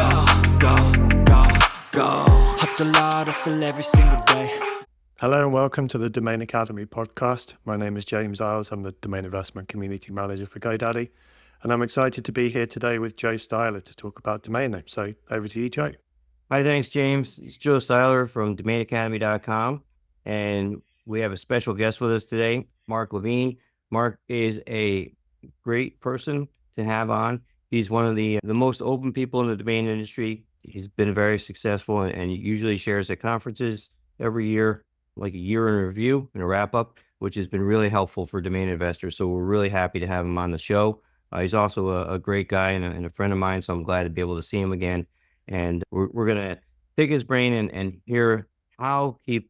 go. Hustle hard, hustle every single day. Hello and welcome to the Domain Academy podcast. My name is James Iles. I'm the Domain Investment Community Manager for GoDaddy. And I'm excited to be here today with Joe Styler to talk about domain names. So over to you, Joe. Hi, thanks, James. It's Joe Styler from domainacademy.com. And we have a special guest with us today, Mark Levine. Mark is a great person to have on. He's one of the most open people in the domain industry. He's been very successful and usually shares at conferences every year, like a year in review and a wrap up, which has been really helpful for domain investors. So we're really happy to have him on the show. He's also a great guy and a friend of mine. So I'm glad to be able to see him again. And we're going to pick his brain and hear how he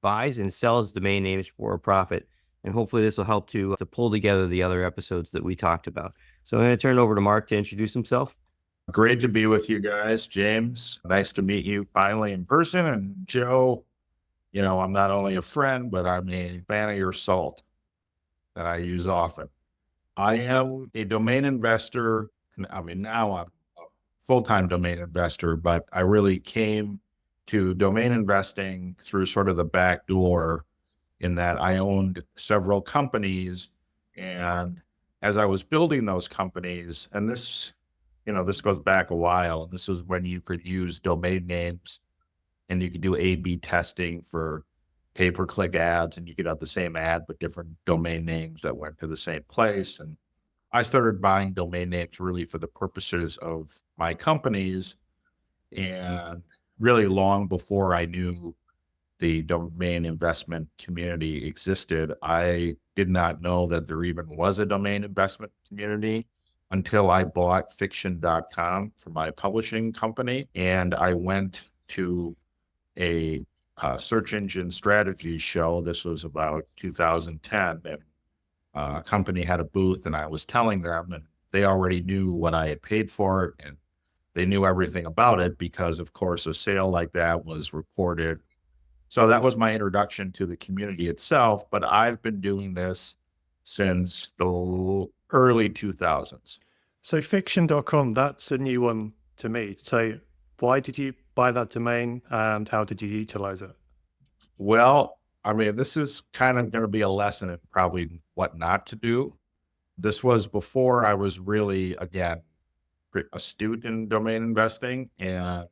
buys and sells domain names for a profit. And hopefully this will help to pull together the other episodes that we talked about. So I'm going to turn it over to Mark to introduce himself. Great to be with you guys, James. Nice to meet you finally in person. And Joe, you know, I'm not only a friend, but I'm a fan of your salt that I use often. I am a domain investor. I mean, now I'm a full-time domain investor, but I really came to domain investing through sort of the back door in that I owned several companies. And as I was building those companies, and this goes back a while, and this was when you could use domain names and you could do A/B testing for pay-per-click ads, and you could have the same ad, but different domain names that went to the same place. And I started buying domain names really for the purposes of my companies. And really long before I knew the domain investment community existed, I did not know that there even was a domain investment community until I bought fiction.com for my publishing company. And I went to a search engine strategy show. This was about 2010. And a company had a booth, and I was telling them, and they already knew what I had paid for it, and they knew everything about it because, of course, a sale like that was reported. So that was my introduction to the community itself. But I've been doing this since the early 2000s. So fiction.com, that's a new one to me. So why did you buy that domain and how did you utilize it? Well, I mean, this is kind of going to be a lesson in probably what not to do. This was before I was really, again, astute in domain investing. And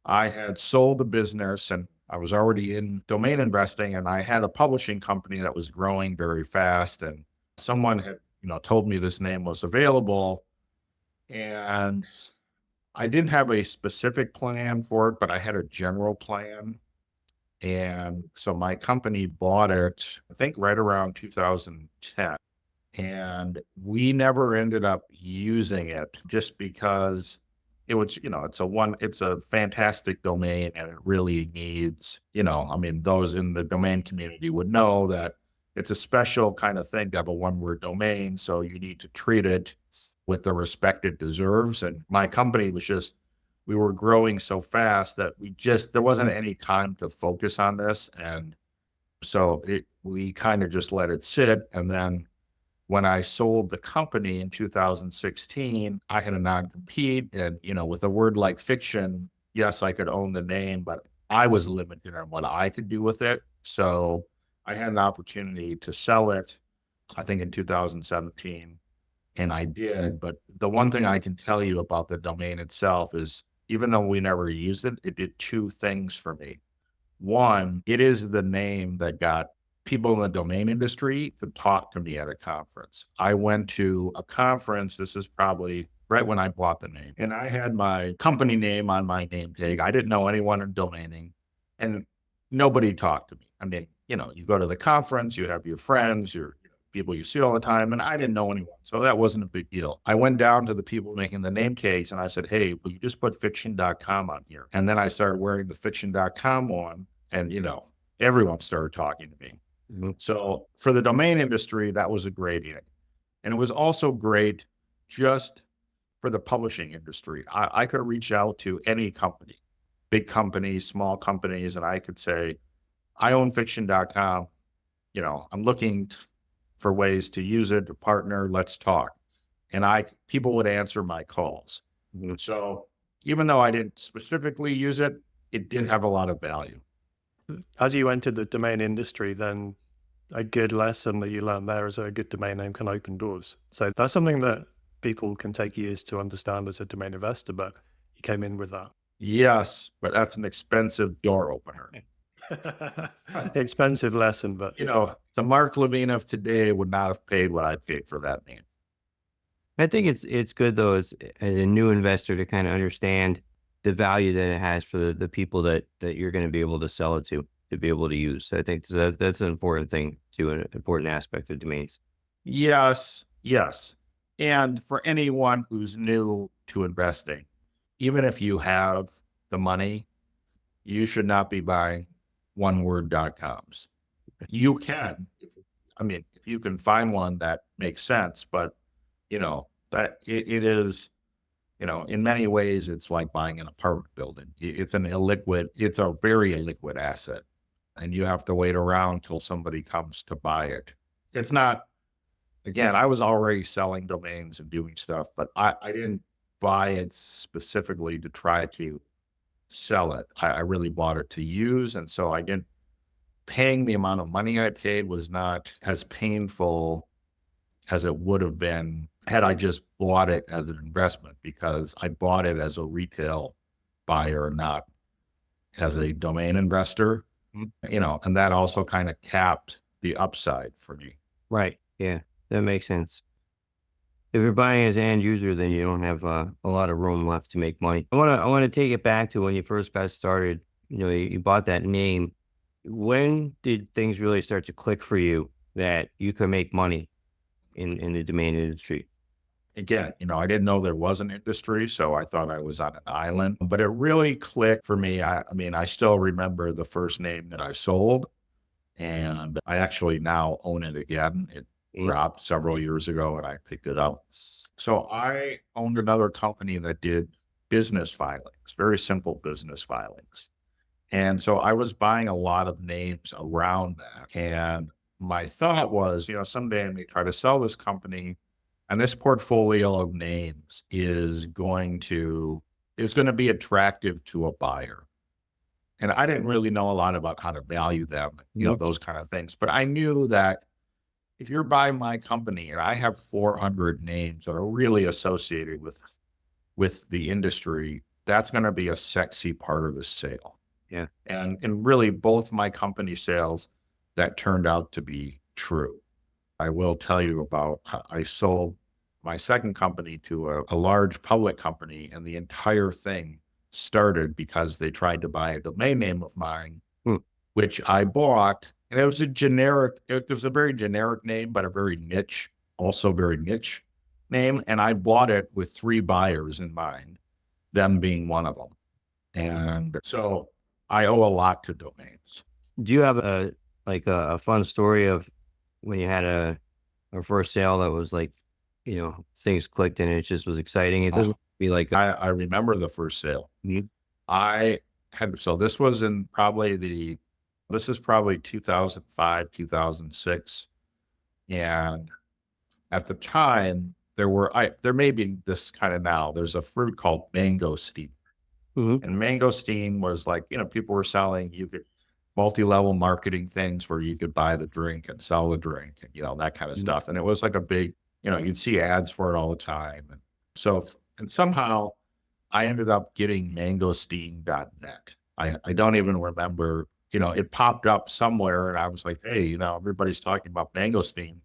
I had sold the business and I was already in domain investing, and I had a publishing company that was growing very fast. And someone had, told me this name was available, and I didn't have a specific plan for it, but I had a general plan. And so my company bought it, I think right around 2010. And we never ended up using it just because it was, it's a fantastic domain, and it really needs, those in the domain community would know that it's a special kind of thing to have a one-word domain. So you need to treat it with the respect it deserves. And my company was we were growing so fast that there wasn't any time to focus on this. And so we kind of just let it sit. And then when I sold the company in 2016, I had a non-compete. And, with a word like fiction, yes, I could own the name, but I was limited on what I could do with it. So I had an opportunity to sell it, I think in 2017, and I did. But the one thing I can tell you about the domain itself is, even though we never used it, it did two things for me. One, it is the name that got people in the domain industry to talk to me at a conference. I went to a conference, this is probably right when I bought the name, and I had my company name on my name tag. I didn't know anyone in domaining, and nobody talked to me. I mean, you go to the conference, you have your friends, your people you see all the time, and I didn't know anyone, so that wasn't a big deal. I went down to the people making the name tags, and I said, hey, will you just put fiction.com on here? And then I started wearing the fiction.com one, and, everyone started talking to me. Mm-hmm. So for the domain industry, that was a great thing. And it was also great just for the publishing industry. I could reach out to any company, big companies, small companies, and I could say, I own fiction.com. I'm looking for ways to use it, to partner, let's talk. And people would answer my calls. Mm-hmm. So even though I didn't specifically use it, it did have a lot of value. As you entered the domain industry, then a good lesson that you learned there is a good domain name can open doors. So that's something that people can take years to understand as a domain investor, but you came in with that. Yes, but that's an expensive door opener. Expensive lesson, but The Mark Levine of today would not have paid what I paid for that name. I think it's good though, as a new investor, to kind of understand the value that it has for the people that you're going to be able to sell it to be able to use. So I think that's an important thing too, an important aspect of domains. Yes. And for anyone who's new to investing, even if you have the money, you should not be buying oneword.coms. You can, if you can find one that makes sense, but that it is, in many ways, it's like buying an apartment building. It's a very illiquid asset, and you have to wait around till somebody comes to buy it. It's not, again, I was already selling domains and doing stuff, but I didn't buy it specifically to try to sell it. I really bought it to use. And so paying the amount of money I paid was not as painful as it would have been had I just bought it as an investment, because I bought it as a retail buyer, not as a domain investor, and that also kind of capped the upside for me. Right. Yeah, that makes sense. If you're buying as an end user, then you don't have a lot of room left to make money. I want to take it back to when you first got started. You bought that name. When did things really start to click for you that you could make money in the domain industry? Again, I didn't know there was an industry, so I thought I was on an island. But it really clicked for me. I still remember the first name that I sold, and I actually now own it again. It dropped several years ago, and I picked it up. So I owned another company that did business filings, very simple business filings. And so I was buying a lot of names around that. And my thought was, someday I may try to sell this company, and this portfolio of names is going to be attractive to a buyer. And I didn't really know a lot about how to value them, those kind of things. But I knew that if you're buying my company and I have 400 names that are really associated with the industry, that's going to be a sexy part of the sale. Yeah. And really both my company sales, that turned out to be true. I will tell you about how I sold my second company to a large public company, and the entire thing started because they tried to buy a domain name of mine, which I bought. And it was a very generic name, but a very niche name. And I bought it with 3 buyers in mind, them being one of them. And so I owe a lot to domains. Do you have a fun story of when you had a first sale that was like, things clicked and it just was exciting? It doesn't be like I remember the first sale. This was in this is probably 2005, 2006. And at the time there may be this kind of now, there's a fruit called mangosteen. And mangosteen was like, people were selling, you could multi-level marketing things where you could buy the drink and sell the drink and, that kind of stuff. And it was like a big, you'd see ads for it all the time. And somehow I ended up getting mangosteen.net. I don't even remember, it popped up somewhere and I was like, hey, everybody's talking about mangosteen.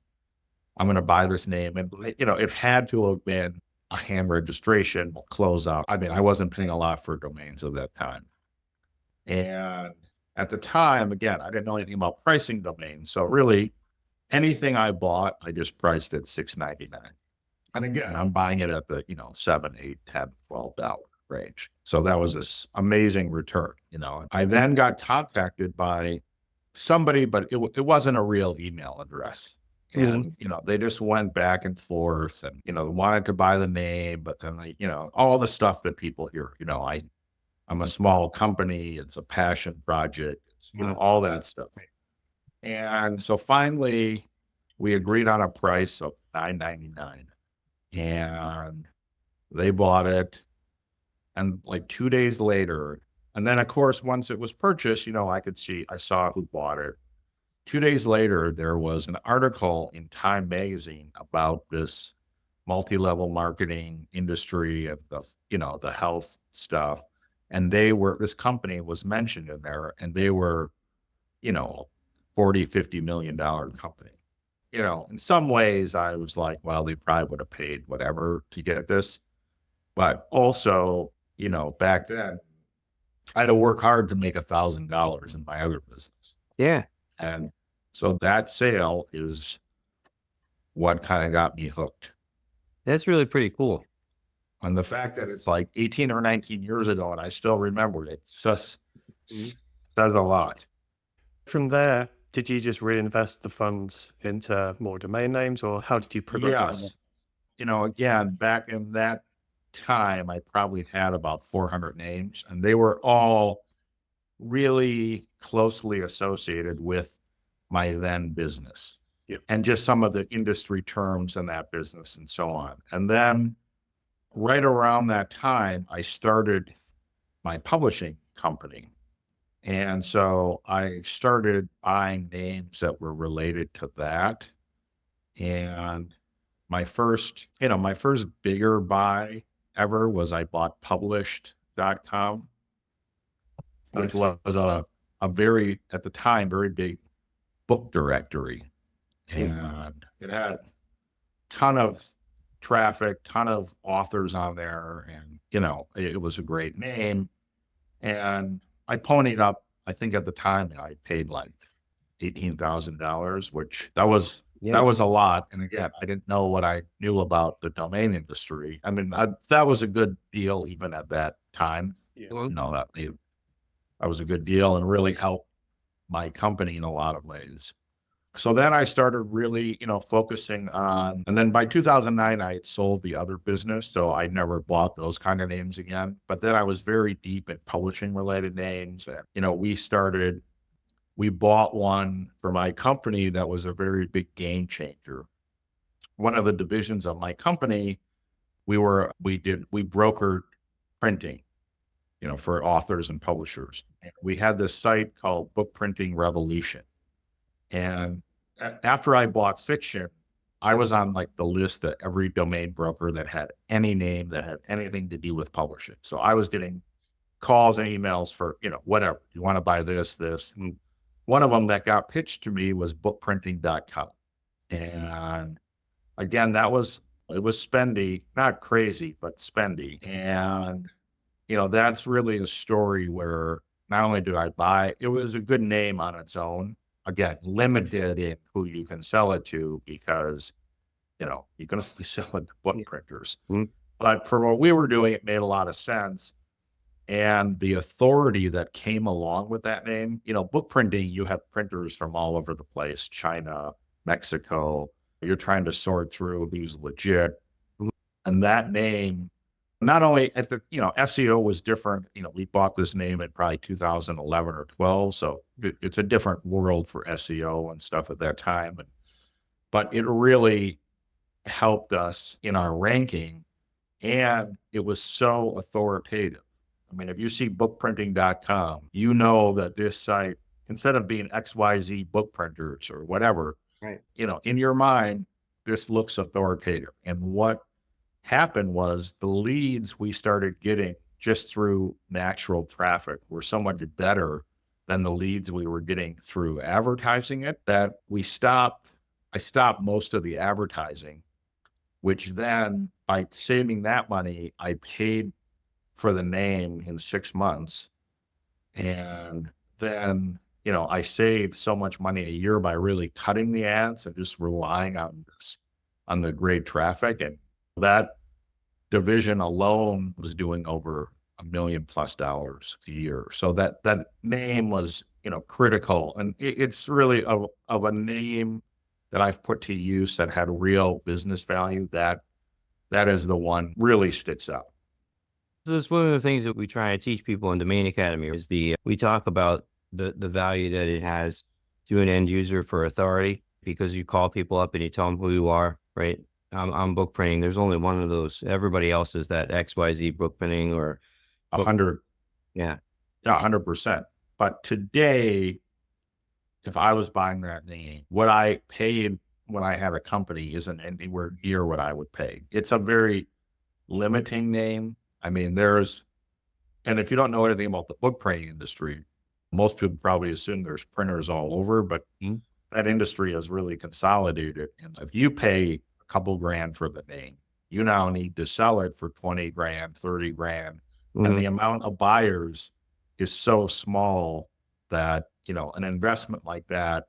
I'm going to buy this name. And, it had to have been a hand registration, closeout. I wasn't paying a lot for domains at that time. And at the time, again, I didn't know anything about pricing domains. So really anything I bought, I just priced at $6.99. And again, I'm buying it at the, $7, $8, $10, $12 range. So that was this amazing return, I then got contacted by somebody, but it wasn't a real email address. And, they just went back and forth and, wanted to buy the name, but then all the stuff that people hear, I'm a small company. It's a passion project. It's, all that stuff. And so finally we agreed on a price of $9.99 and they bought it. And like 2 days later, and then of course, once it was purchased, I saw who bought it. 2 days later, there was an article in Time magazine about this multi-level marketing industry of the health stuff. And this company was mentioned in there, and they were, 40, $50 million company. In some ways I was like, well, they probably would have paid whatever to get this. But also, back then I had to work hard to make $1,000 in my other business. Yeah. And so that sale is what kind of got me hooked. That's really pretty cool. And the fact that it's like 18 or 19 years ago and I still remember it, just says a lot. From there, did you just reinvest the funds into more domain names, or how did you progress? Yes. Again, back in that time, I probably had about 400 names, and they were all really closely associated with my then business. Yep. And just some of the industry terms in that business and so on. And then right around that time, I started my publishing company. And so I started buying names that were related to that. And my first bigger buy ever was I bought published.com, which was a very, at the time, very big book directory. And it had a ton of traffic, ton of authors on there. And, it was a great name. And I ponied up, I think at the time I paid like $18,000, which that was a lot. And again, I didn't know what I knew about the domain industry. I mean, that was a good deal even at that time. Yeah. That was a good deal and really helped my company in a lot of ways. So then I started really, focusing on, and then by 2009, I had sold the other business. So I never bought those kind of names again. But then I was very deep in publishing related names. And, we bought one for my company that was a very big game changer. One of the divisions of my company, we brokered printing, for authors and publishers. And we had this site called Book Printing Revolution. And after I bought fiction, I was on like the list of every domain broker that had any name that had anything to do with publishing. So I was getting calls and emails for, whatever. You want to buy this. And one of them that got pitched to me was bookprinting.com. And again, it was spendy, not crazy, but spendy. And, that's really a story where not only did I buy, it was a good name on its own. Again, limited in who you can sell it to because, you can only sell it to book printers. Mm-hmm. But for what we were doing, it made a lot of sense. And the authority that came along with that name, book printing, you have printers from all over the place, China, Mexico. You're trying to sort through who's legit. And that name, not only at the, SEO was different. We bought this name in probably 2011 or 12. So it's a different world for SEO and stuff at that time. But it really helped us in our ranking, and it was so authoritative. I mean, if you see bookprinting.com, you know that this site, instead of being XYZ book printers or whatever, right, in your mind, this looks authoritative. And what happened was the leads we started getting just through natural traffic were so much better than the leads we were getting through advertising it, that I stopped most of the advertising, which then by saving that money, I paid for the name in 6 months. And then, I saved so much money a year by really cutting the ads and just relying on the great traffic. And that division alone was doing over $1 million+ a year. So that name was, critical. And it's really of a name that I've put to use that had real business value. That is the one really sticks out. So it's one of the things that we try to teach people in Domain Academy is we talk about the value that it has to an end user for authority, because you call people up and you tell them who you are, right? I'm book printing. There's only one of those. Everybody else is that XYZ book printing or 100, Yeah. yeah, 100%. But today, if I was buying that name, what I paid when I had a company isn't anywhere near what I would pay. It's a very limiting name. I mean, and if you don't know anything about the book printing industry, most people probably assume there's printers all over, but that industry is really consolidated. And if you pay a couple grand for the name, you now need to sell it for 20 grand, 30 grand. And the amount of buyers is so small that, an investment like that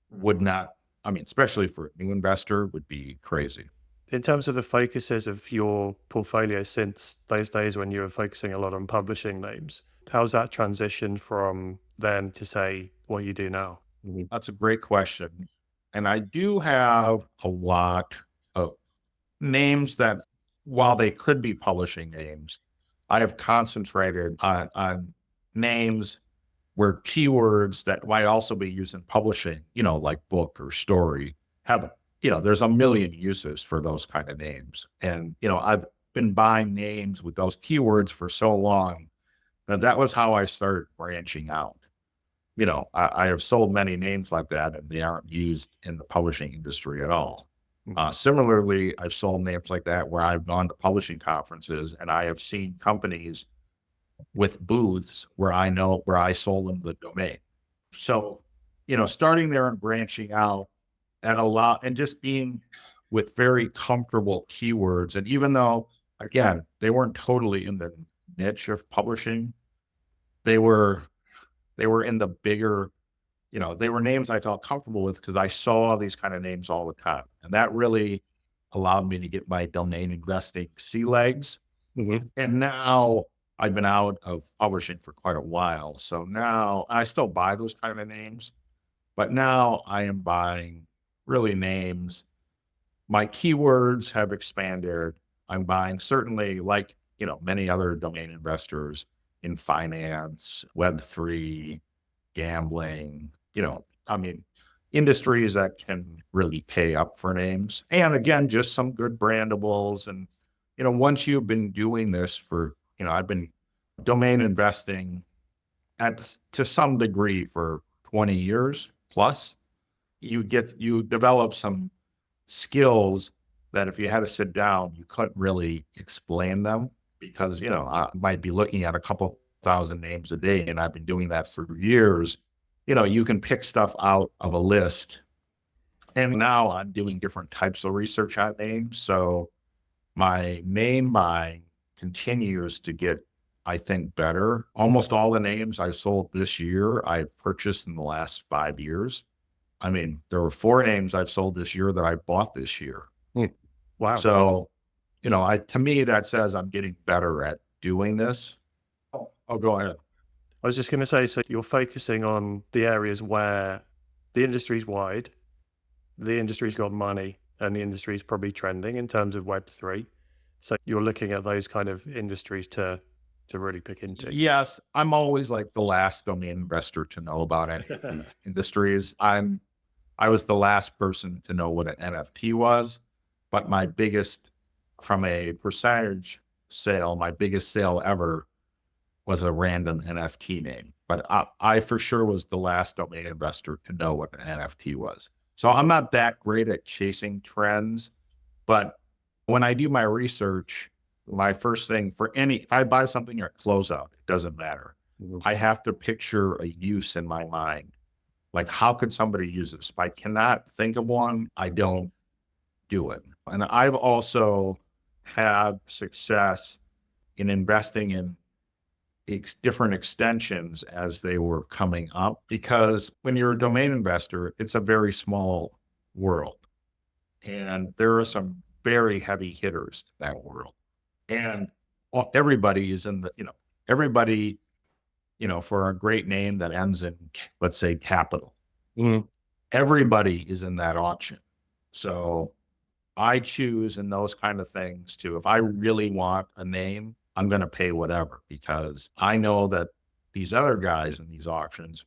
would not, I mean, especially for a new investor, would be crazy. In terms of the focuses of your portfolio since those days when you were focusing a lot on publishing names, how's that transitioned from then to say what you do now? That's a great question. And I do have a lot of names that, while they could be publishing names, I have concentrated on names where keywords that might also be used in publishing, like book or story, have, there's a million uses for those kind of names. And, I've been buying names with those keywords for so long that was how I started branching out. I have sold many names like that, and they aren't used in the publishing industry at all. Similarly, I've sold names like that where I've gone to publishing conferences and I have seen companies with booths where I sold them the domain. So, starting there and branching out and just being with very comfortable keywords. And even though, again, they weren't totally in the niche of publishing, they were in the bigger, they were names I felt comfortable with because I saw these kind of names all the time. And that really allowed me to get my domain investing sea legs. And now I've been out of publishing for quite a while. So now I still buy those kind of names, but now I am buying really names. My keywords have expanded. I'm buying certainly, like, many other domain investors in finance, Web3, gambling, industries that can really pay up for names. And again, just some good brandables. And, once you've been doing this for, I've been domain investing to some degree for 20 years plus, you develop some skills that if you had to sit down, you couldn't really explain them because, I might be looking at a couple thousand names a day, and I've been doing that for years. You can pick stuff out of a list. And now I'm doing different types of research on names. So my name buying continues to get, I think, better. Almost all the names I sold this year, I've purchased in the last 5 years. I mean, there were 4 names I've sold this year that I bought this year. Wow. So, to me, that says I'm getting better at doing this. Oh, go ahead. I was just going to say, so you're focusing on the areas where the industry's wide, the industry's got money, and the industry's probably trending in terms of Web3. So you're looking at those kind of industries to really pick into. Yes, I'm always like the last domain investor to know about any of these industries. I was the last person to know what an NFT was, but from a percentage sale, my biggest sale ever was a random NFT name. But I for sure was the last domain investor to know what an NFT was. So I'm not that great at chasing trends, but when I do my research, my first thing if I buy something or close out, it doesn't matter. I have to picture a use in my mind. Like, how could somebody use this? If I cannot think of one, I don't do it. And I've also had success in investing in different extensions as they were coming up, because when you're a domain investor, it's a very small world. And there are some very heavy hitters in that world. And everybody is for a great name that ends in, let's say, capital. Everybody is in that auction. So I choose in those kind of things too. If I really want a name, I'm going to pay whatever, because I know that these other guys in these auctions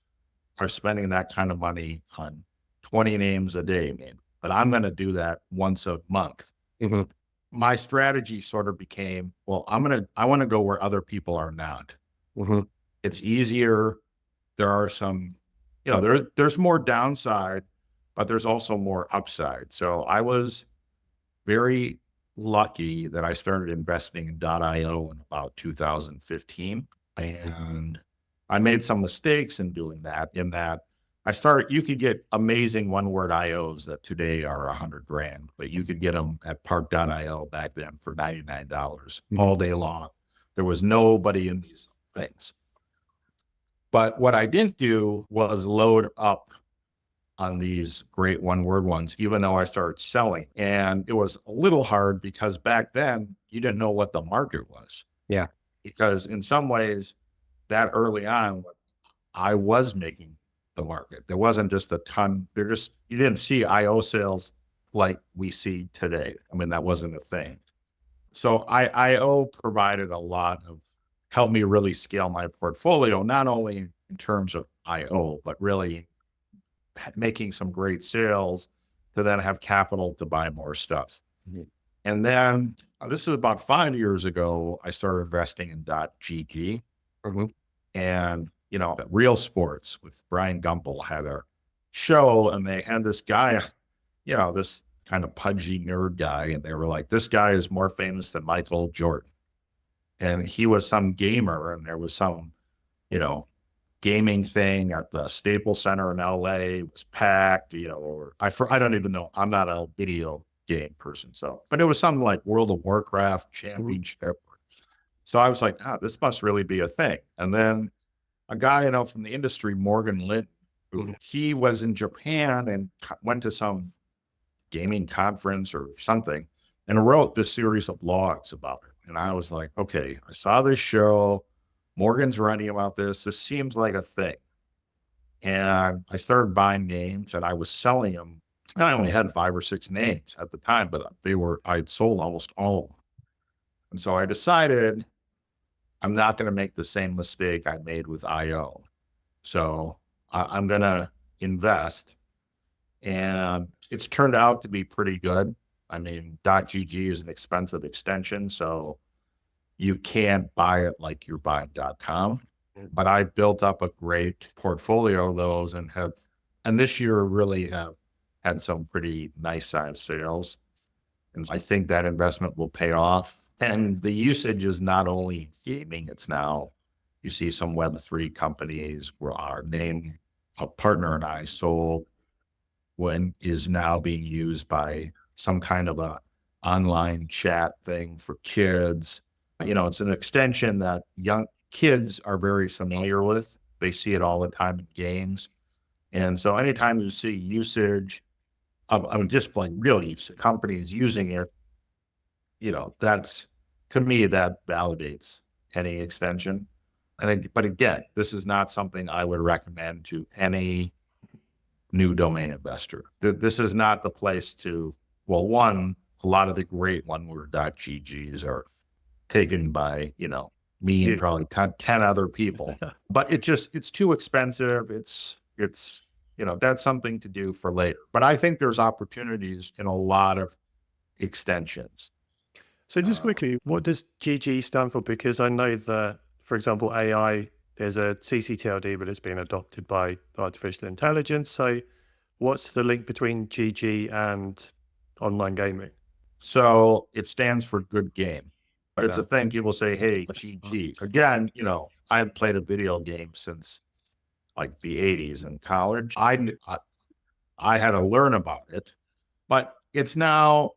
are spending that kind of money on 20 names a day, man. But I'm going to do that once a month. my strategy sort of became, well, I want to go where other people are not. Mhm. It's easier. There are some, there's more downside, but there's also more upside. So I was very lucky that I started investing in .io in about 2015. And I made some mistakes in doing that, in that you could get amazing one-word IOs that today are $100,000, but you could get them at park.io back then for $99 all day long. There was nobody in these things. But what I didn't do was load up on these great one-word ones, even though I started selling. And it was a little hard because back then you didn't know what the market was. Yeah. Because in some ways, that early on, I was making the market. There wasn't just a ton. You didn't see IO sales like we see today. I mean, that wasn't a thing. So IO provided a lot of, helped me really scale my portfolio, not only in terms of IO, but really making some great sales to then have capital to buy more stuff. Mhm. And then this is about 5 years ago, I started investing in .gg. Mhm. And, Real Sports with Brian Gumpel had a show, and they had this guy, this kind of pudgy nerd guy. And they were like, this guy is more famous than Michael Jordan. And he was some gamer, and there was some, gaming thing at the Staples Center in LA. It was packed, or I don't even know. I'm not a video game person. But it was something like World of Warcraft championship. So I was like, this must really be a thing. And then a guy, from the industry, Morgan Litt, he was in Japan and went to some gaming conference or something and wrote this series of blogs about it. And I was like, okay, I saw this show. Morgan's writing about this. This seems like a thing. And I started buying names, and I was selling them. I only had 5 or 6 names at the time, but I'd sold almost all of them. And so I decided I'm not going to make the same mistake I made with IO. So I'm going to invest. And it's turned out to be pretty good. I mean, .gg is an expensive extension, so you can't buy it like you're buying .com. But I built up a great portfolio of those and this year really have had some pretty nice size sales. And I think that investment will pay off. And the usage is not only gaming, it's now, you see some Web3 companies where our name, a partner and I sold, is now being used by some kind of a online chat thing for kids. It's an extension that young kids are very familiar with. They see it all the time in games. And so anytime you see usage of just like real use, companies using it, that's, to me, that validates any extension. But again, this is not something I would recommend to any new domain investor. This is not the place to, one, a lot of the great one-word .ggs are taken by, me and probably 10 other people, but it's too expensive. It's, that's something to do for later. But I think there's opportunities in a lot of extensions. So just quickly, what does GG stand for? Because I know that, for example, AI, there's a CCTLD, but it's been adopted by artificial intelligence. So what's the link between GG and online gaming? So it stands for good game. But it's a thing people say, hey, GG. Again, I had played a video game since like the 80s in college. I had to learn about it, but it's now,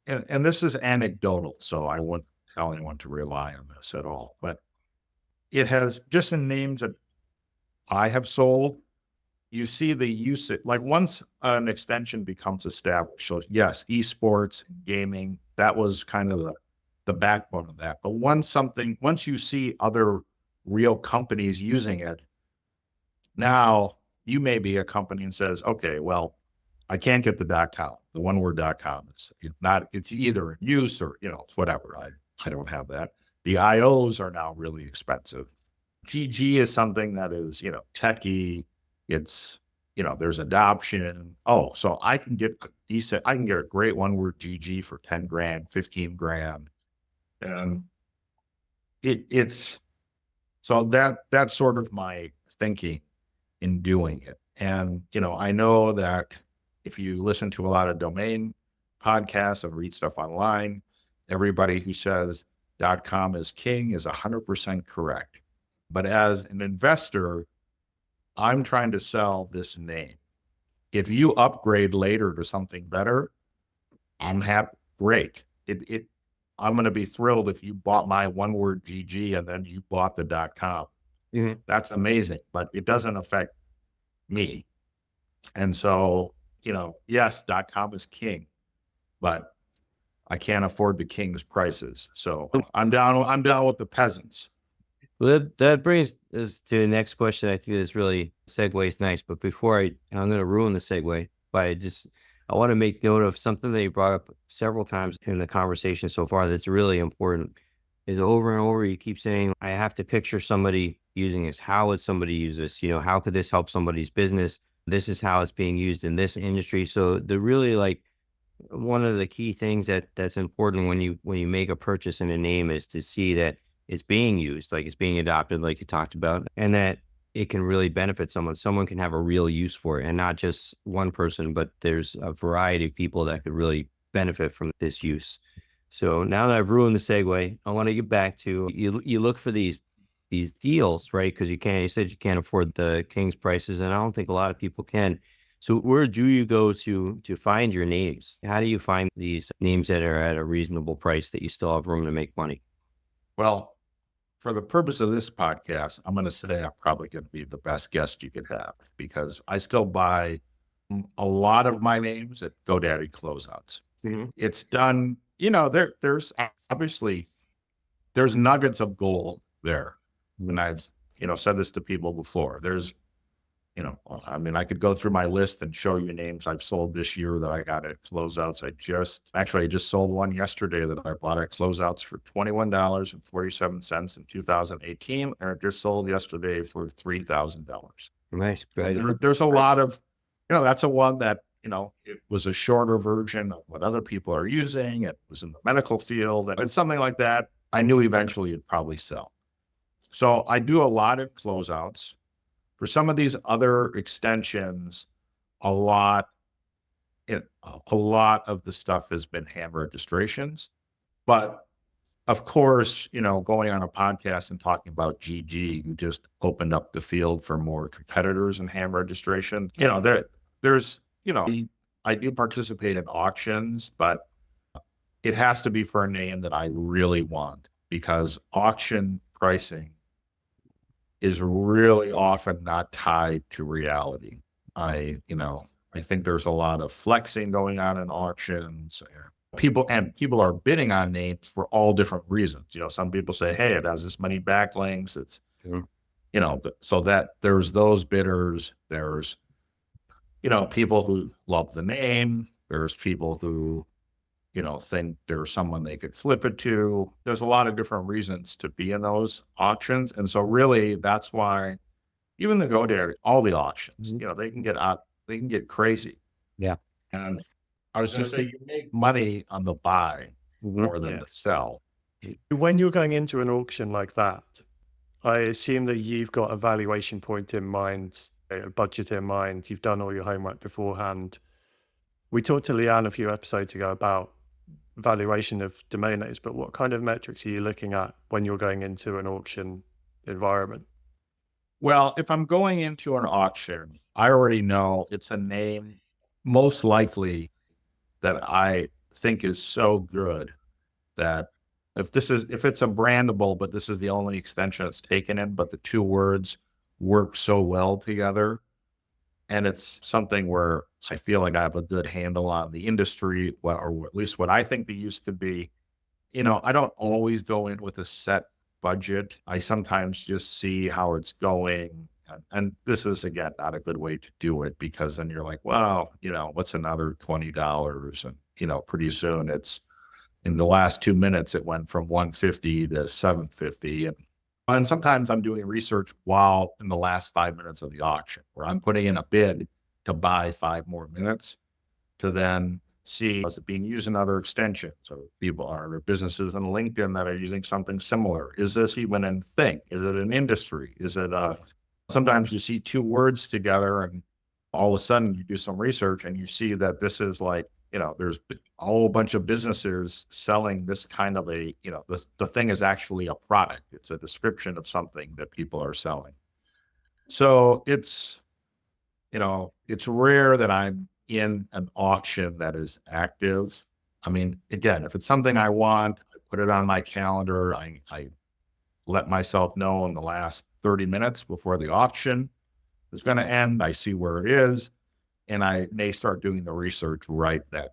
and this is anecdotal, so I wouldn't tell anyone to rely on this at all, but it has just in names that I have sold, you see the usage, like once an extension becomes established. So yes, esports, gaming, that was kind of the backbone of that. But once you see other real companies using it, now you may be a company and says, okay, well, I can't get the .com. The one-word .com is not, it's either in use or, it's whatever. I don't have that. The IOs are now really expensive. GG is something that is, techie. It's, there's adoption. Oh, so I can get a great one word GG for 10 grand, 15 grand. And it's so that's sort of my thinking in doing it. And, I know that if you listen to a lot of domain podcasts and read stuff online, everybody who says .com is king is 100% correct. But as an investor, I'm trying to sell this name. If you upgrade later to something better, I'm happy. Great. I'm going to be thrilled if you bought my one word GG and then you bought the .com. Mhm. That's amazing, but it doesn't affect me. And so, yes, .com is king, but I can't afford the king's prices. So I'm down with the peasants. Well, that brings us to the next question. I think this really segues nice. But before I'm going to ruin the segue I want to make note of something that you brought up several times in the conversation so far that's really important. Is over and over, you keep saying, I have to picture somebody using this. How would somebody use this? How could this help somebody's business? This is how it's being used in this industry. So the really one of the key things that's important when you make a purchase in a name is to see that it's being used, like it's being adopted, like you talked about, and that it can really benefit someone. Someone can have a real use for it, and not just one person, but there's a variety of people that could really benefit from this use. So now that I've ruined the segue, I want to get back to you look for these deals, right? Because you said you can't afford the king's prices, and I don't think a lot of people can. So where do you go to find your names? How do you find these names that are at a reasonable price that you still have room to make money? Well, for the purpose of this podcast, I'm going to say I'm probably going to be the best guest you could have because I still buy a lot of my names at GoDaddy closeouts. Mhm. It's done, there's obviously there's nuggets of gold there. And I've, said this to people before. There's, I could go through my list and show you names I've sold this year that I got at closeouts. I just sold one yesterday that I bought at closeouts for $21.47 in 2018. And it just sold yesterday for $3,000. Nice. Great. There's a lot of, that's a one that, it was a shorter version of what other people are using. It was in the medical field and something like that. I knew eventually it'd probably sell. So I do a lot of closeouts. For some of these other extensions, a lot of the stuff has been ham registrations. But of course, going on a podcast and talking about GG, you just opened up the field for more competitors in ham registration. I do participate in auctions, but it has to be for a name that I really want because auction pricing is really often not tied to reality. I think there's a lot of flexing going on in auctions. People are bidding on names for all different reasons. Some people say, hey, it has this many backlinks. It's, so that there's those bidders. There's, people who love the name. There's people who, think there's someone they could flip it to. There's a lot of different reasons to be in those auctions. And so really that's why even the GoDaddy, all the auctions, they can get crazy. Yeah. And I was just saying, you make money on the buy more than the sell. When you're going into an auction like that, I assume that you've got a valuation point in mind, a budget in mind. You've done all your homework beforehand. We talked to Leanne a few episodes ago about valuation of domain names, but what kind of metrics are you looking at when you're going into an auction environment? Well, if I'm going into an auction, I already know it's a name most likely that I think is so good that if it's a brandable, but this is the only extension it's taken in, but the two words work so well together. And it's something where I feel like I have a good handle on the industry, or at least what I think they used to be. I don't always go in with a set budget. I sometimes just see how it's going. And this is, again, not a good way to do it because then you're like, well, what's another $20? And, pretty soon it's in the last 2 minutes, it went from 150 to 750. And sometimes I'm doing research while in the last 5 minutes of the auction where I'm putting in a bid to buy 5 more minutes to then see, is it being used in other extensions? So people are businesses in LinkedIn that are using something similar. Is this even a thing? Is it an industry? Is it sometimes you see two words together and all of a sudden you do some research and you see that this is like, there's a whole bunch of businesses selling this kind of the thing is actually a product. It's a description of something that people are selling. So it's rare that I'm in an auction that is active. I mean, again, if it's something I want, I put it on my calendar. I let myself know in the last 30 minutes before the auction is going to end. I see where it is, and I may start doing the research right then.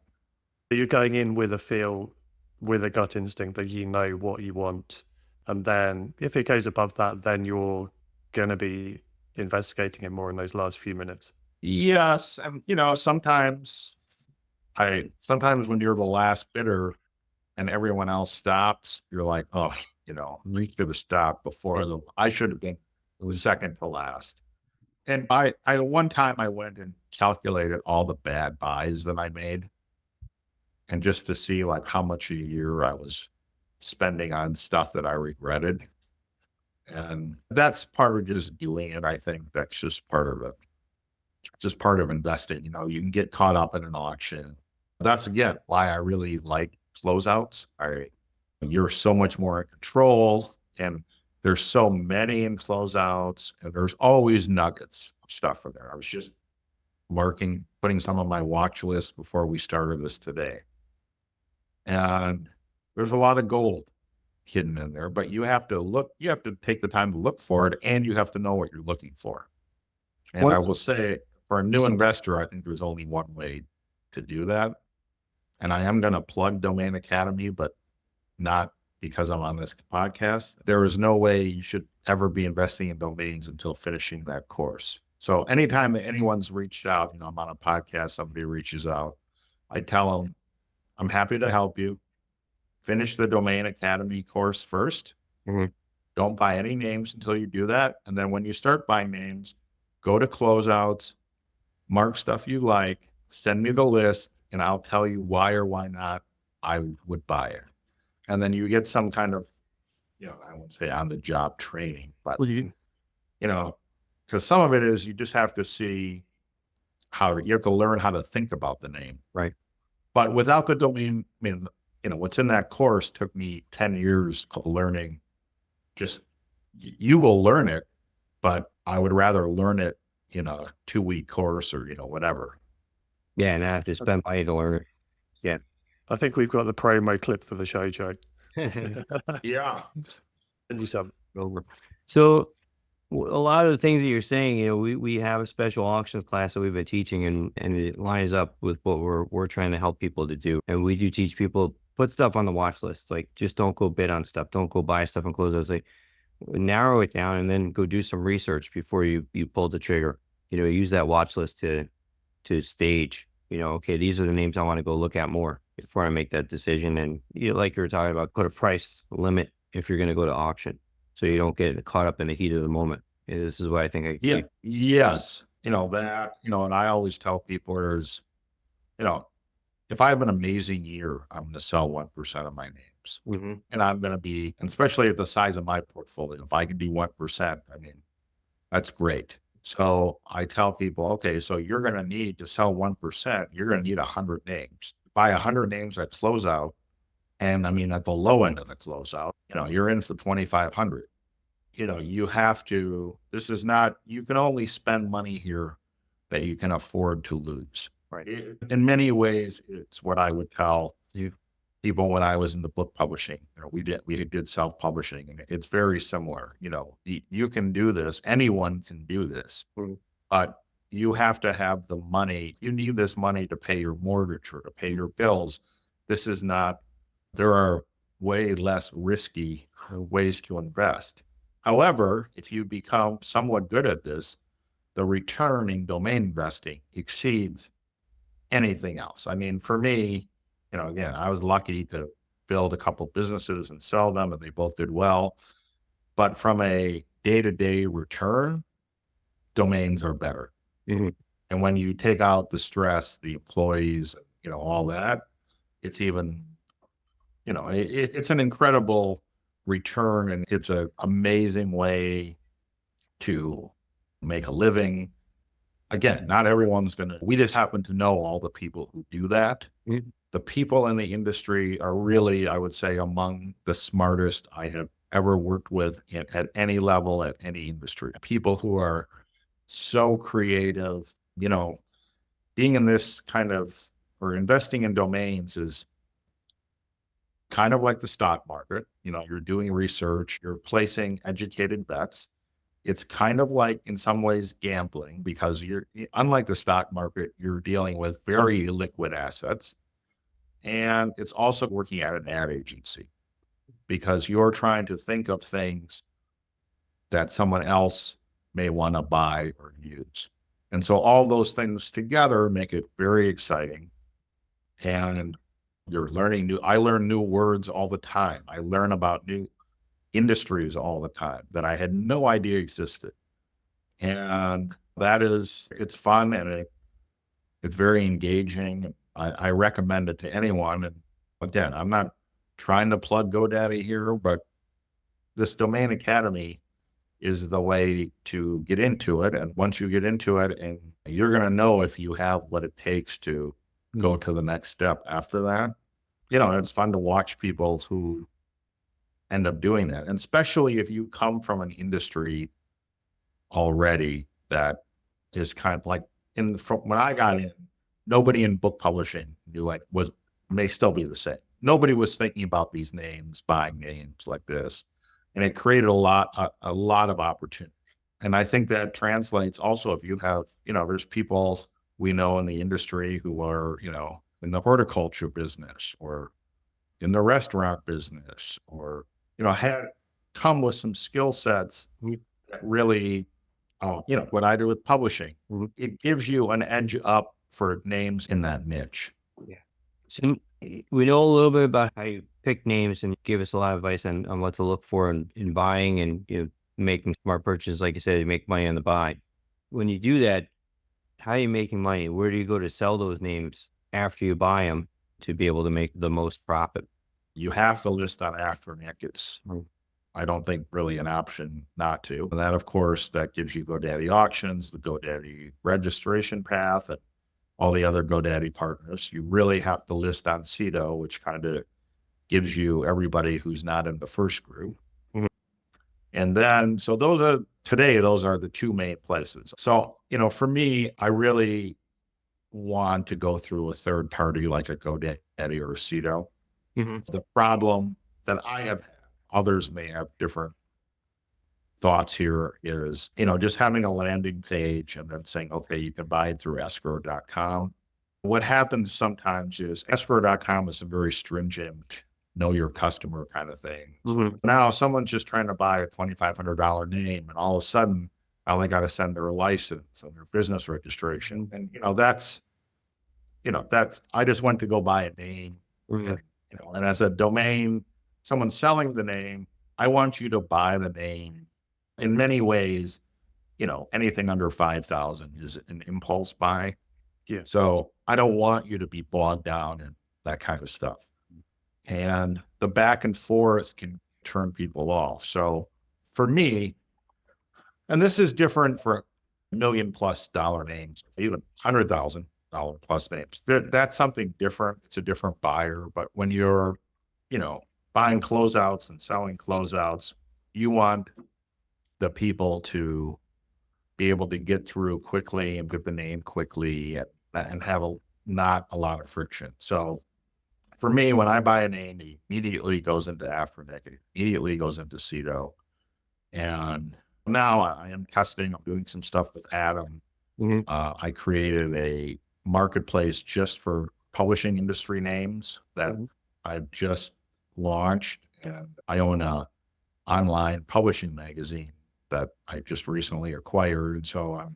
You're going in with a feel, with a gut instinct that you know what you want. And then if it goes above that, then you're going to be investigating it more in those last few minutes. Yes. And, sometimes when you're the last bidder and everyone else stops, you're like, oh, we should have stopped before I should have been second to last. And I one time I went and calculated all the bad buys that I made. And just to see like how much a year I was spending on stuff that I regretted. And that's part of just doing it. I think that's just part of it. Just part of investing. You can get caught up in an auction. That's again why I really like closeouts. You're so much more in control, and there's so many in closeouts, and there's always nuggets of stuff in there. I was just putting some on my watch list before we started this today. And there's a lot of gold hidden in there, but you have to take the time to look for it, and you have to know what you're looking for. And I will say, for a new investor, I think there's only one way to do that. And I am going to plug Domain Academy, but not because I'm on this podcast. There is no way you should ever be investing in domains until finishing that course. So anytime that anyone's reached out, I'm on a podcast, somebody reaches out, I tell them, I'm happy to help you. Finish the Domain Academy course first. Mhm. Don't buy any names until you do that. And then when you start buying names, go to closeouts, mark stuff you like, send me the list, and I'll tell you why or why not I would buy it. And then you get some kind of, I won't say on the job training, but, because some of it is you just have to see you have to learn how to think about the name. Right. But without the domain, what's in that course took me 10 years of learning. Just, you will learn it, but I would rather learn it in a 2-week course or, whatever. Yeah, and I have to spend money to learn it. Yeah. I think we've got the promo clip for the show, Joe. Yeah. Send you some. Over. So a lot of the things that you're saying, we have a special auctions class that we've been teaching, and it lines up with what we're trying to help people to do. And we do teach people, put stuff on the watch list. Like, just don't go bid on stuff. Don't go buy stuff and close those. Like, narrow it down and then go do some research before you pull the trigger. Use that watch list to stage, okay, these are the names I want to go look at more before I make that decision. And like you were talking about, put a price limit if you're going to go to auction, so you don't get caught up in the heat of the moment. And this is what I think. Yes. And I always tell people is, if I have an amazing year, I'm going to sell 1% of my names. Mm-hmm. And I'm going to be, and especially at the size of my portfolio, if I can do 1%, that's great. So I tell people, okay, so you're going to need to sell 1%, you're going to need 100 names. Buy 100 names at closeout. And at the low end of the closeout, you're in for 2,500. You have to, you can only spend money here that you can afford to lose. Right. In many ways, it's what I would tell people when I was in the book publishing. We did self-publishing, and it's very similar. You can do this. Anyone can do this, but you have to have the money. You need this money to pay your mortgage or to pay your bills. There are way less risky ways to invest. However, if you become somewhat good at this, the return in domain investing exceeds anything else. For me, again, I was lucky to build a couple businesses and sell them, and they both did well. But from a day-to-day return, domains are better. Mm-hmm. And when you take out the stress, the employees, all that, it's even, it's an incredible return, and it's an amazing way to make a living. Again, not everyone's we just happen to know all the people who do that. Mhm. The people in the industry are really, I would say, among the smartest I have ever worked with at any level, at any industry. People who are so creative, being in this kind of, or investing in domains is kind of like the stock market. You're doing research, you're placing educated bets. It's kind of like, in some ways, gambling, because unlike the stock market, you're dealing with very liquid assets. And it's also working at an ad agency, because you're trying to think of things that someone else may want to buy or use. And so all those things together make it very exciting. And I learn new words all the time. I learn about new industries all the time that I had no idea existed. And it's fun, and it's very engaging. I recommend it to anyone. And again, I'm not trying to plug GoDaddy here, but this Domain Academy is the way to get into it. And once you get into it, and you're going to know if you have what it takes to go to the next step after that. It's fun to watch people who end up doing that. And especially if you come from an industry already that is kind of like, when I got in, nobody in book publishing may still be the same. Nobody was thinking about these names, buying names like this. And it created a lot of opportunity. And I think that translates also, if you have, there's people we know in the industry who are, in the horticulture business, or in the restaurant business, or, had come with some skill sets that really, what I do with publishing, it gives you an edge up for names in that niche. So we know a little bit about how you pick names, and give us a lot of advice on what to look for in buying, and making smart purchases. Like you said, you make money on the buy. When you do that, how are you making money? Where do you go to sell those names after you buy them to be able to make the most profit? You have to list on Afternic. It's, I don't think, really an option not to. And that, of course, that gives you GoDaddy auctions, the GoDaddy registration path, and all the other GoDaddy partners. You really have to list on Cedo, which kind of gives you everybody who's not in the first group. And then, so those are the two main places. So, for me, I really want to go through a third party like a GoDaddy or a Cedo. The problem that I have had, others may have different thoughts here, is, just having a landing page and then saying, okay, you can buy it through escrow.com. What happens sometimes is escrow.com is a very stringent know your customer kind of thing. Now someone's just trying to buy a $2,500 name, and all of a sudden, they got to send their license and their business registration. And, that's, I just went to go buy a name. And as a domain, someone selling the name, I want you to buy the name. In many ways, anything under 5,000 is an impulse buy. So I don't want you to be bogged down in that kind of stuff. And the back and forth can turn people off. So for me, and this is different for $1 million+ names, even $100,000 plus names, that's something different. It's a different buyer. But when you're, buying closeouts and selling closeouts, you want the people to be able to get through quickly and get the name quickly, and have not a lot of friction. So for me, when I buy a name, it immediately goes into Afternic, it immediately goes into Cedo. And now I am testing, I'm doing some stuff with Adam. I created a marketplace just for publishing industry names that I've just launched. And I own a online publishing magazine that I just recently acquired. So I'm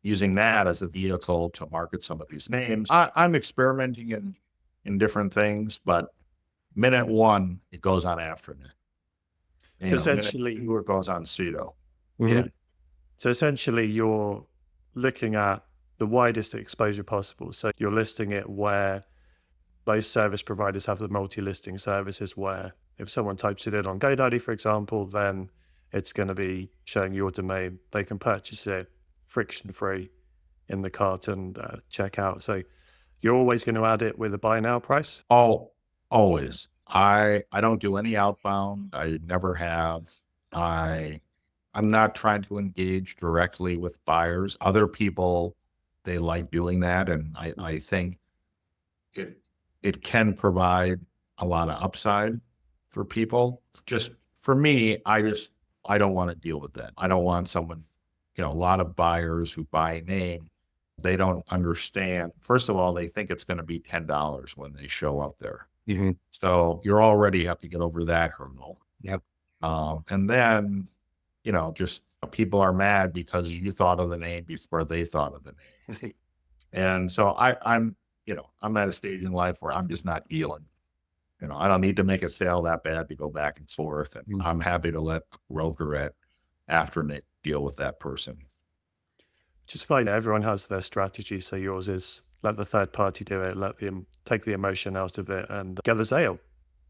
using that as a vehicle to market some of these names. I'm experimenting in different things, but minute one, it goes on Afternic. So essentially, minute two, it goes on Cedo. Yeah. So essentially, you're looking at the widest exposure possible. So you're listing it where those service providers have the multi-listing services, where if someone types it in on GoDaddy, for example, then it's going to be showing your domain. They can purchase it friction-free in the cart and check out. So you're always going to add it with a buy now price? Always. I don't do any outbound. I never have. I'm not trying to engage directly with buyers. Other people, they like doing that, and I think it can provide a lot of upside for people. Just for me, I don't want to deal with that. I don't want someone, a lot of buyers who buy a name, they don't understand. First of all, they think it's going to be $10 when they show up there. Mm-hmm. So you already have to get over that hurdle. Yep. And then, just people are mad because you thought of the name before they thought of the name. And so I'm at a stage in life where I'm just not dealing. I don't need to make a sale that bad to go back and forth. And I'm happy to let the broker at Afternic deal with that person. Just fine. Everyone has their strategy. So yours is let the third party do it, let them take the emotion out of it and get the sale.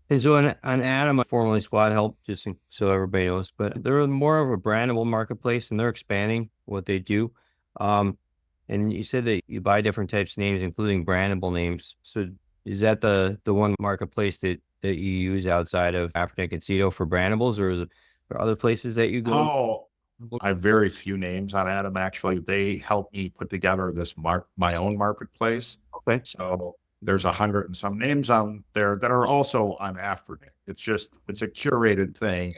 And so on Adam, formerly Squad Help, just so everybody knows, but they're more of a brandable marketplace and they're expanding what they do. And you said that you buy different types of names, including brandable names. So is that the one marketplace that you use outside of Afternic and Cito for brandables, or are there other places that you go? Oh, I have very few names on Adam. Actually, they helped me put together this my own marketplace. Okay. So there's 100 and some names on there that are also on Afternic. It's a curated thing.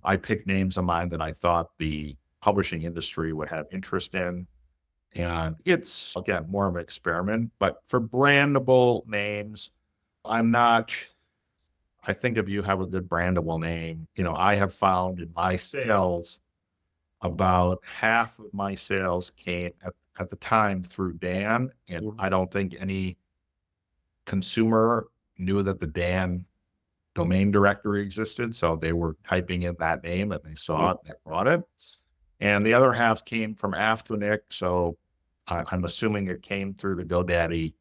I picked names of mine that I thought the publishing industry would have interest in. And it's, again, more of an experiment. But for brandable names, I think if you have a good brandable name, I have found in my sales, about half of my sales came at the time through Dan. And I don't think any consumer knew that the Dan domain directory existed. So they were typing in that name and they saw it and they bought it. And the other half came from Afternic. So I'm assuming it came through the GoDaddy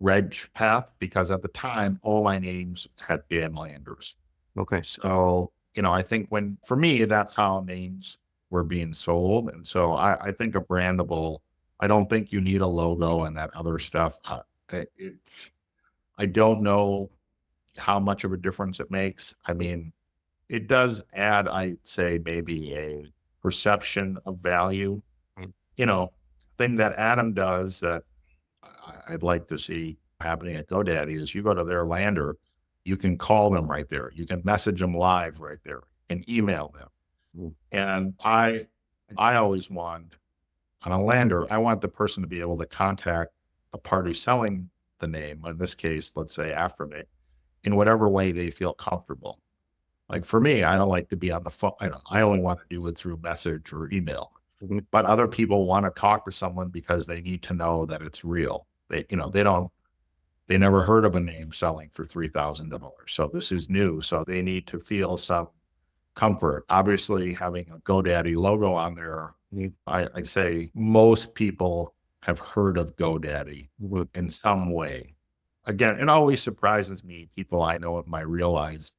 reg path, because at the time, all my names had Dan Landers. Okay. So, I think for me, that's how names were being sold. And so I think a brandable, I don't think you need a logo and that other stuff. I don't know how much of a difference it makes. I mean, it does add, I'd say, maybe a perception of value. Thing that Adam does that I'd like to see happening at GoDaddy is you go to their lander, you can call them right there. You can message them live right there and email them. And I always want, on a lander, I want the person to be able to contact the party selling the name, in this case, let's say Afternic, in whatever way they feel comfortable. Like for me, I don't like to be on the phone. I only want to do it through message or email. But other people want to talk to someone because they need to know that it's real. They never heard of a name selling for $3,000. So this is new. So they need to feel some comfort. Obviously, having a GoDaddy logo on there, I'd say most people have heard of GoDaddy in some way. Again, it always surprises me. People I know in my real life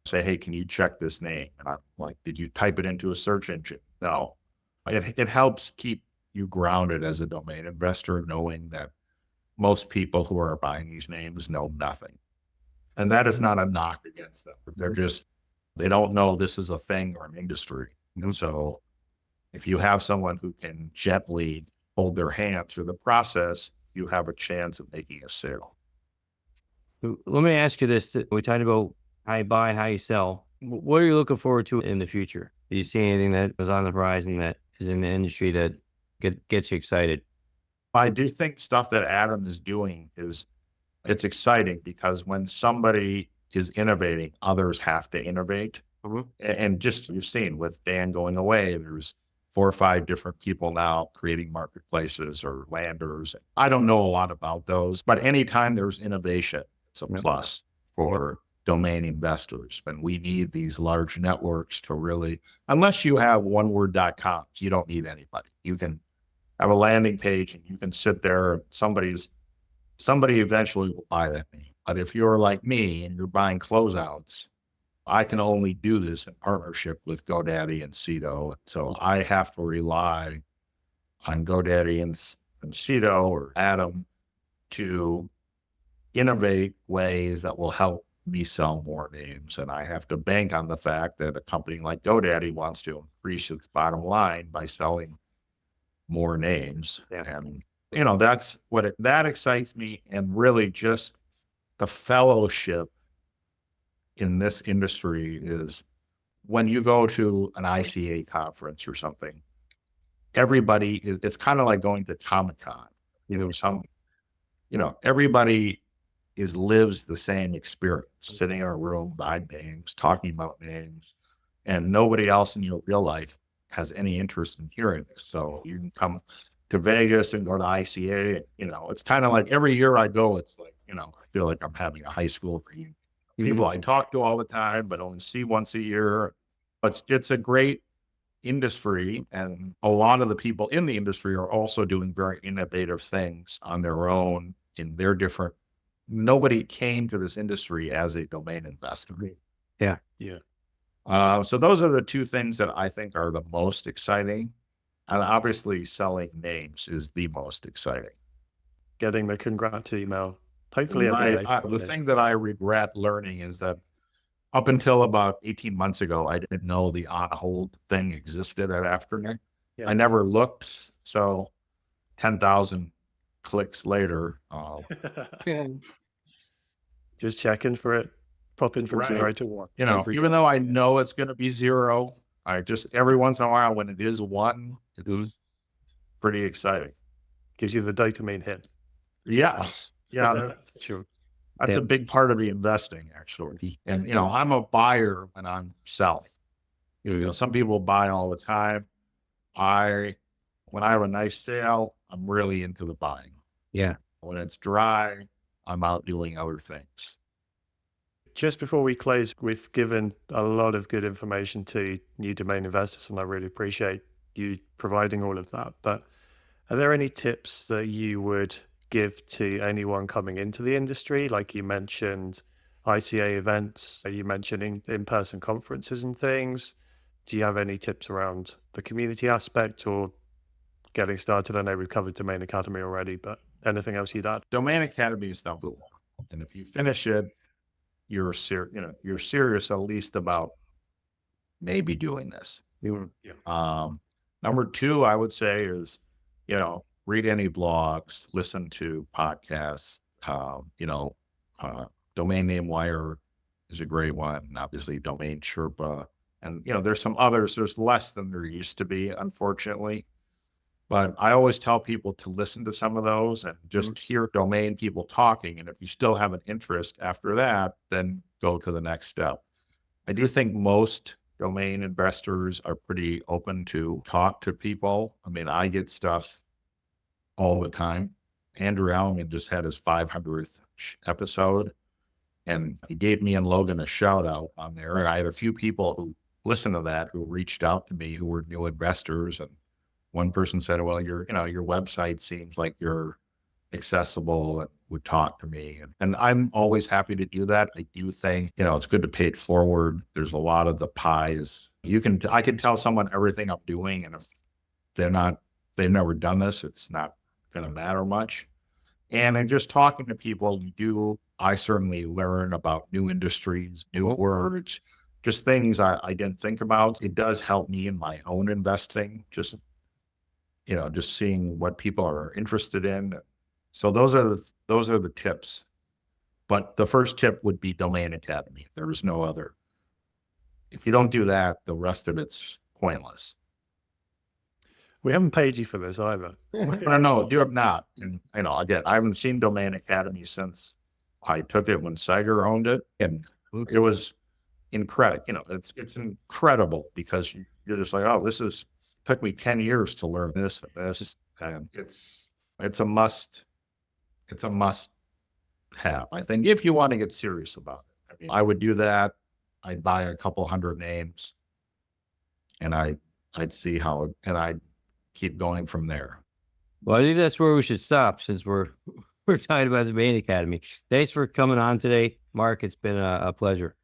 say, "Hey, can you check this name?" And I'm like, "Did you type it into a search engine?" No. It helps keep you grounded as a domain investor, knowing that most people who are buying these names know nothing. And that is not a knock against them. They don't know this is a thing or an industry. And so if you have someone who can gently hold their hand through the process, you have a chance of making a sale. Let me ask you this. We talked about how you buy, how you sell. What are you looking forward to in the future? Do you see anything that is on the horizon that is in the industry that gets you excited? I do think stuff that Adam is doing it's exciting, because when somebody is innovating, others have to innovate. And just, you've seen with Dan going away, there's 4 or 5 different people now creating marketplaces or landers. I don't know a lot about those, but anytime there's innovation, it's a plus for domain investors. And we need these large networks to really, unless you have oneword.com, you don't need anybody. You can have a landing page and you can sit there. Somebody eventually will buy that name. But if you're like me and you're buying closeouts, I can only do this in partnership with GoDaddy and Cedo. So I have to rely on GoDaddy and Cedo or Adam to innovate ways that will help me sell more names. And I have to bank on the fact that a company like GoDaddy wants to increase its bottom line by selling more names. And, that's that excites me. And really just the fellowship in this industry is when you go to an ICA conference or something, it's kind of like going to Comic-Con, everybody lives the same experience, sitting in a room, buying names, talking about names, and nobody else in your real life has any interest in hearing this. So you can come to Vegas and go to ICA. It's kind of like every year I go, it's like, I feel like I'm having a high school reunion. People I talk to all the time, but only see once a year. But it's a great industry, and a lot of the people in the industry are also doing very innovative things on their own in their different. Nobody came to this industry as a domain investor. Yeah. So those are the two things that I think are the most exciting. And obviously selling names is the most exciting. Getting the congrats email. Hopefully, The thing that I regret learning is that up until about 18 months ago, I didn't know the on hold thing existed at Afternic. Yeah. I never looked. So 10,000 clicks later, just checking for it, popping from Right. 0 to 1. Even though I know it's going to be 0, I just every once in a while when it is 1, it's pretty exciting. Gives you the dopamine hit. Yes. Yeah. That's Sure. a big part of the investing, actually. And, I'm a buyer when I'm selling. Some people buy all the time. When I have a nice sale, I'm really into the buying. Yeah. When it's dry, I'm out doing other things. Just before we close, we've given a lot of good information to new domain investors, and I really appreciate you providing all of that. But are there any tips that you would give to anyone coming into the industry? Like you mentioned ICA events, you mentioned in-person conferences and things. Do you have any tips around the community aspect or getting started? I know we've covered Domain Academy already, but anything else you'd add? Domain Academy is number 1. And if you finish it, you're serious at least about maybe doing this. Number 2, I would say is, read any blogs, listen to podcasts, Domain Name Wire is a great one. Obviously Domain Sherpa. And, there's some others. There's less than there used to be, unfortunately. But I always tell people to listen to some of those and just hear domain people talking. And if you still have an interest after that, then go to the next step. I do think most domain investors are pretty open to talk to people. I mean, I get stuff all the time. Andrew Allen just had his 500th episode, and he gave me and Logan a shout out on there. And I had a few people who listened to that who reached out to me who were new investors. And one person said, well, your website seems like you're accessible and would talk to me. And I'm always happy to do that. I do think, it's good to pay it forward. There's a lot of the pies. I can tell someone everything I'm doing, and if they've never done this, it's not going to matter much. And in just talking to people, I certainly learn about new industries, new words, just things I didn't think about. It does help me in my own investing, just seeing what people are interested in. So those are the tips. But the first tip would be Domain Academy. There is no other. If you don't do that, the rest of it's pointless. We haven't paid you for this either. No, you have not. And again, I haven't seen Domain Academy since I took it when Sager owned it, and it was incredible. It's incredible because you're just like, oh, took me 10 years to learn this and this, and it's a must. It's a must have, I think, if you want to get serious about it. I mean, I would do that. I'd buy a couple hundred names, and I'd see how, and I'd keep going from there. Well, I think that's where we should stop since we're talking about the Domain Academy. Thanks for coming on today, Mark. It's been a pleasure.